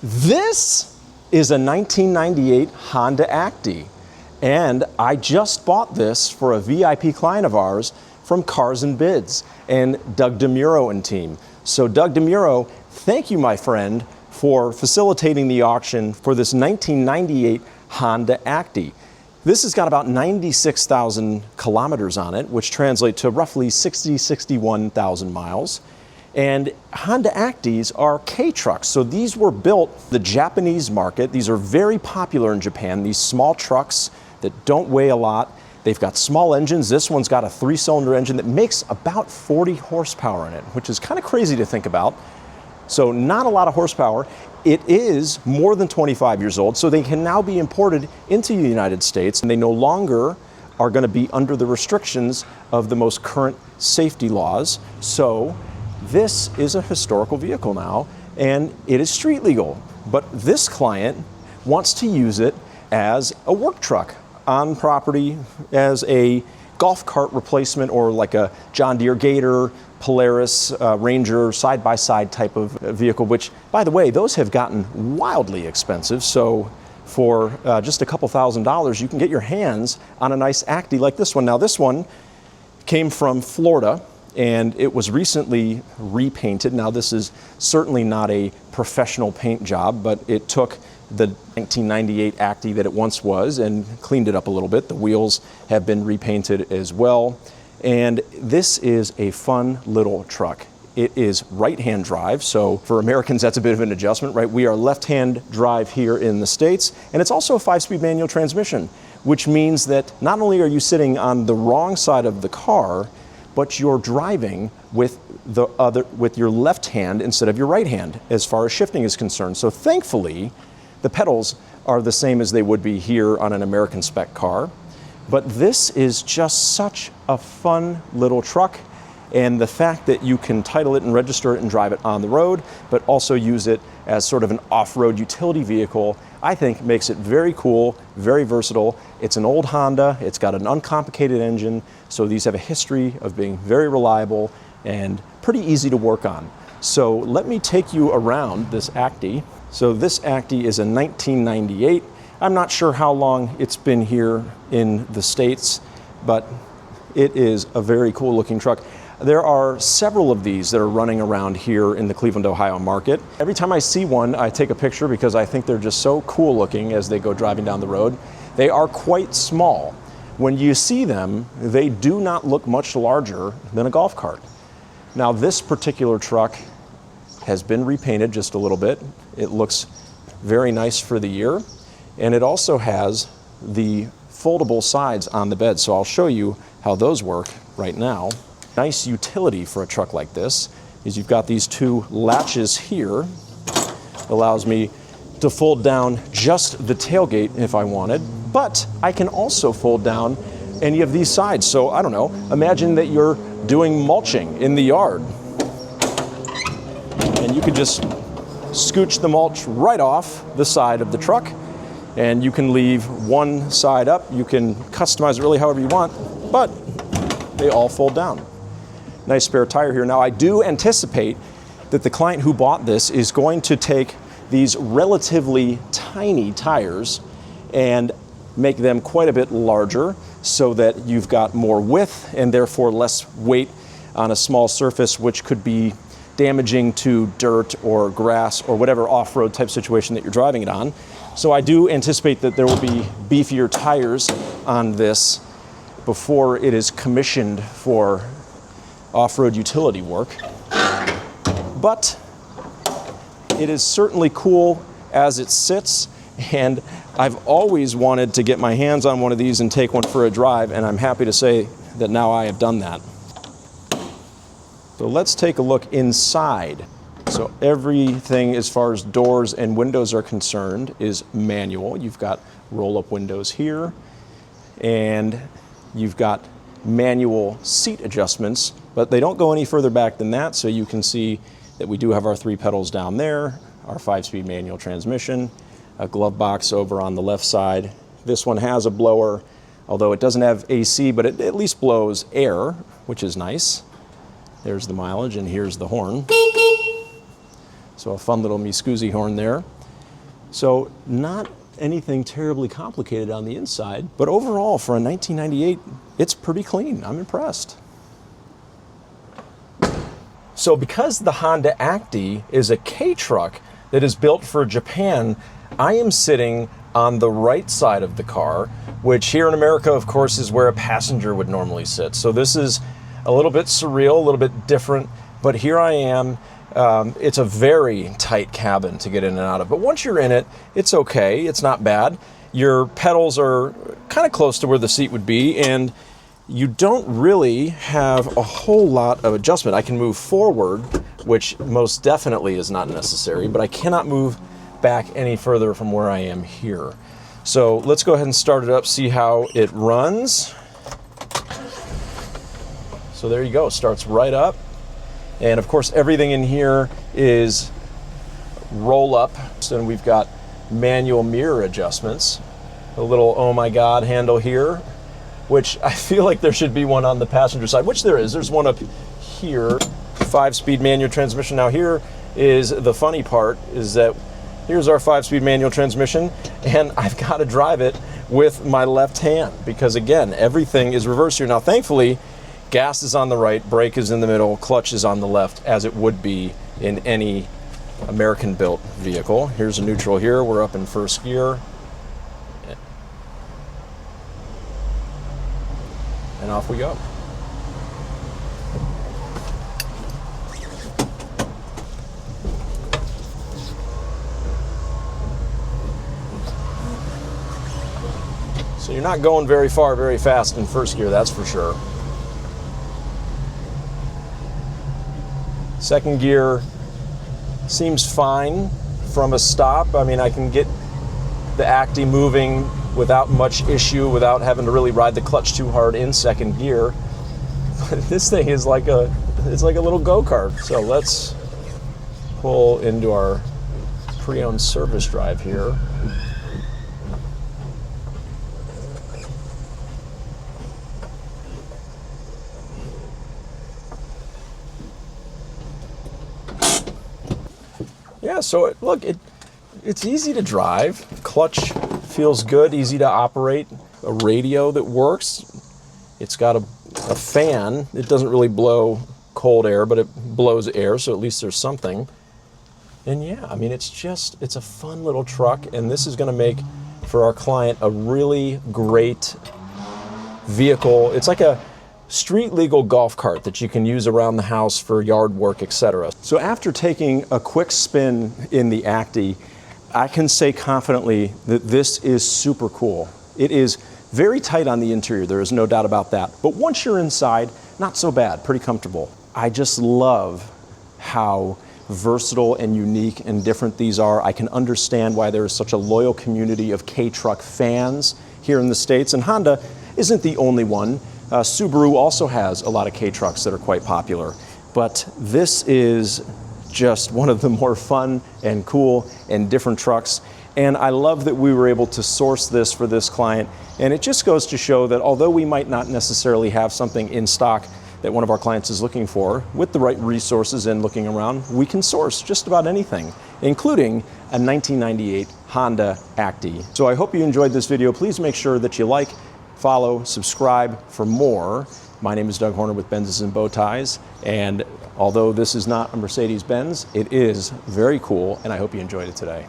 This is a 1998 Honda Acty, and I just bought this for a VIP client of ours from Cars and Bids and Doug DeMuro and team. So Doug DeMuro, thank you, my friend, for facilitating the auction for this 1998 Honda Acty. This has got about 96,000 kilometers on it, which translate to roughly 61,000 miles. And Honda Actis are K-trucks, so these were built the Japanese market. These are very popular in Japan, these small trucks that don't weigh a lot. They've got small engines. This one's got a 3-cylinder engine that makes about 40 horsepower in it, which is kind of crazy to think about. So not a lot of horsepower. It is more than 25 years old, so they can now be imported into the United States, and they no longer are going to be under the restrictions of the most current safety laws. So this is a historical vehicle now, and it is street legal. But this client wants to use it as a work truck on property, as a golf cart replacement, or like a John Deere Gator, Polaris, Ranger, side-by-side type of vehicle, which, by the way, those have gotten wildly expensive. So for just a couple $1,000s, you can get your hands on a nice Acty like this one. Now, this one came from Florida, and it was recently repainted. Now, this is certainly not a professional paint job, but it took the 1998 Acty that it once was and cleaned it up a little bit. The wheels have been repainted as well. And this is a fun little truck. It is right-hand drive, so for Americans that's a bit of an adjustment, right? We are left-hand drive here in the States, and it's also a 5-speed manual transmission, which means that not only are you sitting on the wrong side of the car, but you're driving with your left hand instead of your right hand as far as shifting is concerned. So thankfully, the pedals are the same as they would be here on an American spec car. But this is just such a fun little truck, and the fact that you can title it and register it and drive it on the road, but also use it as sort of an off-road utility vehicle, I think makes it very cool, very versatile. It's an old Honda, it's got an uncomplicated engine, so these have a history of being very reliable and pretty easy to work on. So let me take you around this Acty. So this Acty is a 1998. I'm not sure how long it's been here in the States, but it is a very cool looking truck. There are several of these that are running around here in the Cleveland, Ohio market. Every time I see one, I take a picture because I think they're just so cool looking as they go driving down the road. They are quite small. When you see them, they do not look much larger than a golf cart. Now, this particular truck has been repainted just a little bit. It looks very nice for the year. And it also has the foldable sides on the bed. So I'll show you how those work right now. Nice utility for a truck like this is you've got these two latches here. Allows me to fold down just the tailgate if I wanted, but I can also fold down any of these sides. So I don't know, imagine that you're doing mulching in the yard, and you could just scooch the mulch right off the side of the truck, and you can leave one side up. You can customize it really however you want, but they all fold down. Nice spare tire here. Now, I do anticipate that the client who bought this is going to take these relatively tiny tires and make them quite a bit larger so that you've got more width and therefore less weight on a small surface, which could be damaging to dirt or grass or whatever off-road type situation that you're driving it on. So I do anticipate that there will be beefier tires on this before it is commissioned for off-road utility work. But it is certainly cool as it sits, and I've always wanted to get my hands on one of these and take one for a drive, and I'm happy to say that now I have done that. So let's take a look inside. So everything as far as doors and windows are concerned is manual. You've got roll-up windows here, and you've got manual seat adjustments, but they don't go any further back than that, so you can see that we do have our 3 pedals down there, our 5-speed manual transmission, a glove box over on the left side. This one has a blower, although it doesn't have AC, but it at least blows air, which is nice. There's the mileage, and here's the horn. So a fun little Miscusi horn there. So not anything terribly complicated on the inside, but overall for a 1998, it's pretty clean. I'm impressed. So because the Honda Acti is a K-truck that is built for Japan, I am sitting on the right side of the car, which here in America, of course, is where a passenger would normally sit. So this is a little bit surreal, a little bit different, but here I am. It's a very tight cabin to get in and out of, but once you're in it, it's okay, it's not bad. Your pedals are kind of close to where the seat would be, and you don't really have a whole lot of adjustment. I can move forward, which most definitely is not necessary, but I cannot move back any further from where I am here. So let's go ahead and start it up, see how it runs. So there you go, starts right up. And of course, everything in here is roll up. So we've got manual mirror adjustments, a little oh my God handle here, which I feel like there should be one on the passenger side, which there is. There's one up here, 5-speed manual transmission. Now here is the funny part, is that here's our 5-speed manual transmission, and I've got to drive it with my left hand because again, everything is reversed here. Now thankfully, gas is on the right, brake is in the middle, clutch is on the left, as it would be in any American-built vehicle. Here's a neutral here, we're up in first gear. And off we go. So you're not going very far, very fast in first gear, that's for sure. Second gear seems fine from a stop. I mean, I can get the Acti moving without much issue, without having to really ride the clutch too hard in second gear. But this thing is like it's like a little go-kart. So let's pull into our pre-owned service drive here. Yeah, so it's easy to drive. Clutch feels good, easy to operate. A radio that works. It's got a fan. It doesn't really blow cold air, but it blows air, so at least there's something. And yeah, I mean, it's a fun little truck, and this is gonna make, for our client, a really great vehicle. It's like a street legal golf cart that you can use around the house for yard work, etc. So after taking a quick spin in the Acti, I can say confidently that this is super cool. It is very tight on the interior, there is no doubt about that. But once you're inside, not so bad, pretty comfortable. I just love how versatile and unique and different these are. I can understand why there is such a loyal community of K-truck fans here in the States, and Honda isn't the only one. Subaru also has a lot of K-trucks that are quite popular, but this is just one of the more fun and cool and different trucks. And I love that we were able to source this for this client. And it just goes to show that although we might not necessarily have something in stock that one of our clients is looking for, with the right resources and looking around, we can source just about anything, including a 1998 Honda Acti. So I hope you enjoyed this video. Please make sure that you like, follow, subscribe for more. My name is Doug Horner with BenzsandBowties, and although this is not a Mercedes-Benz, it is very cool, and I hope you enjoyed it today.